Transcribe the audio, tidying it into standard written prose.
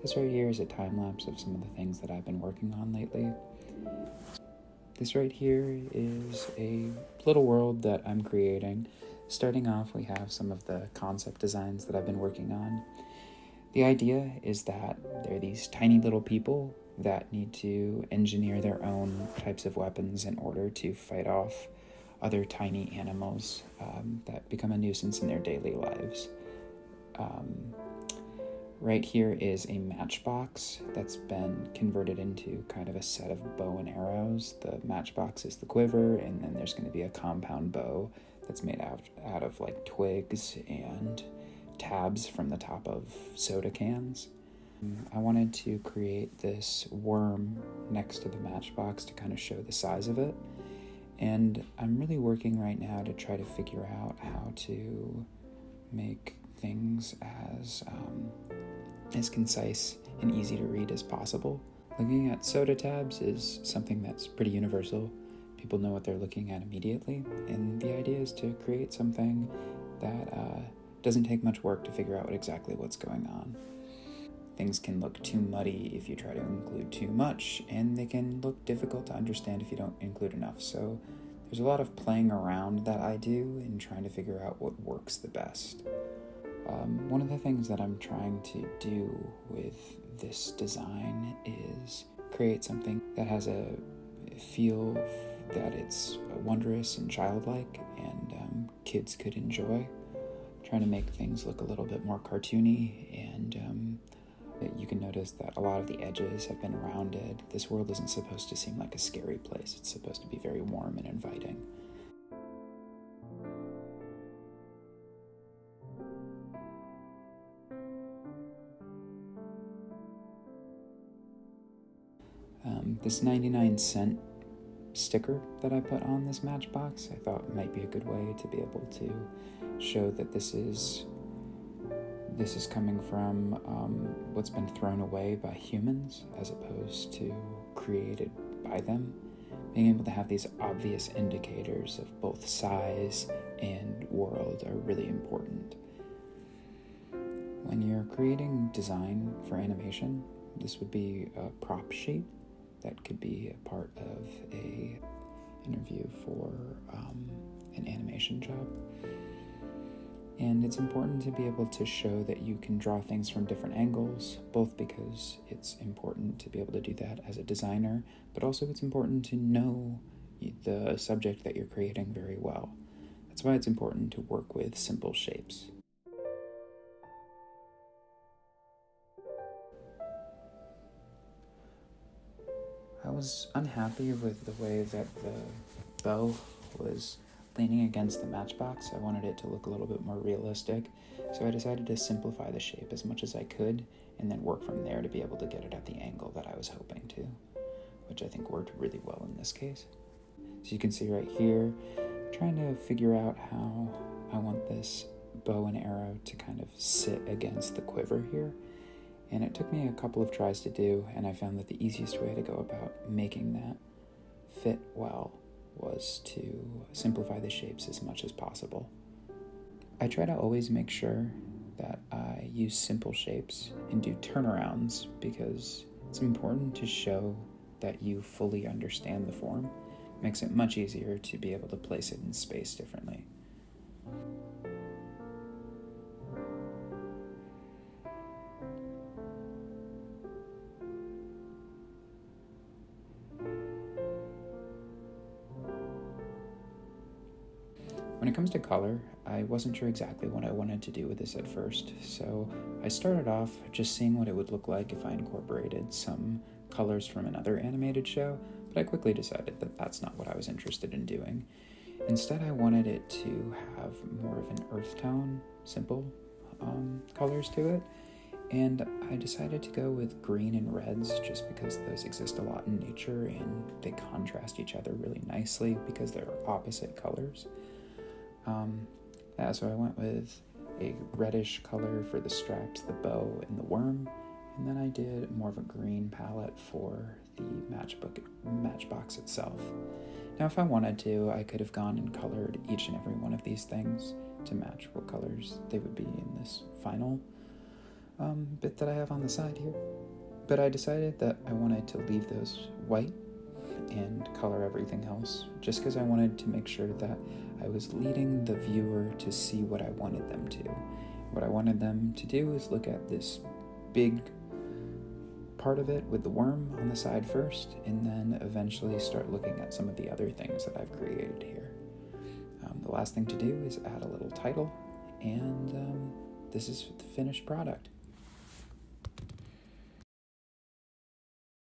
This right here is a time-lapse of some of the things that I've been working on lately. This right here is a little world that I'm creating. Starting off, we have some of the concept designs that I've been working on. The idea is that they're these tiny little people that need to engineer their own types of weapons in order to fight off other tiny animals that become a nuisance in their daily lives. Right here is a matchbox that's been converted into kind of a set of bow and arrows. The matchbox is the quiver, and then there's going to be a compound bow that's made out of like twigs and tabs from the top of soda cans. I wanted to create this worm next to the matchbox to kind of show the size of it. And I'm really working right now to try to figure out how to make things as concise and easy to read as possible. Looking at soda tabs is something that's pretty universal. People know what they're looking at immediately, and the idea is to create something that doesn't take much work to figure out exactly what's going on. Things can look too muddy if you try to include too much, and they can look difficult to understand if you don't include enough. So there's a lot of playing around that I do and trying to figure out what works the best. One of the things that I'm trying to do with this design is create something that has a feel that it's wondrous and childlike and kids could enjoy. Trying to make things look a little bit more cartoony, and you can notice that a lot of the edges have been rounded. This world isn't supposed to seem like a scary place. It's supposed to be very warm and inviting. This 99-cent sticker that I put on this matchbox, I thought might be a good way to be able to show that this is coming from what's been thrown away by humans as opposed to created by them. Being able to have these obvious indicators of both size and world are really important. When you're creating design for animation, this would be a prop sheet that could be a part of a interview for an animation job. And it's important to be able to show that you can draw things from different angles, both because it's important to be able to do that as a designer, but also it's important to know the subject that you're creating very well. That's why it's important to work with simple shapes. I was unhappy with the way that the bow was leaning against the matchbox. I wanted it to look a little bit more realistic, so I decided to simplify the shape as much as I could and then work from there to be able to get it at the angle that I was hoping to, which I think worked really well in this case. So you can see right here, trying to figure out how I want this bow and arrow to kind of sit against the quiver here. And it took me a couple of tries to do, and I found that the easiest way to go about making that fit well was to simplify the shapes as much as possible. I try to always make sure that I use simple shapes and do turnarounds because it's important to show that you fully understand the form. It makes it much easier to be able to place it in space differently. When it comes to color, I wasn't sure exactly what I wanted to do with this at first, so I started off just seeing what it would look like if I incorporated some colors from another animated show, but I quickly decided that that's not what I was interested in doing. Instead, I wanted it to have more of an earth tone, simple colors to it, and I decided to go with green and reds just because those exist a lot in nature and they contrast each other really nicely because they're opposite colors. So I went with a reddish color for the straps, the bow, and the worm, and then I did more of a green palette for the matchbox itself. Now, if I wanted to, I could have gone and colored each and every one of these things to match what colors they would be in this final bit that I have on the side here. But I decided that I wanted to leave those white and color everything else, just because I wanted to make sure that I was leading the viewer to see what I wanted them to. What I wanted them to do is look at this big part of it with the worm on the side first, and then eventually start looking at some of the other things that I've created here. The last thing to do is add a little title, and this is the finished product.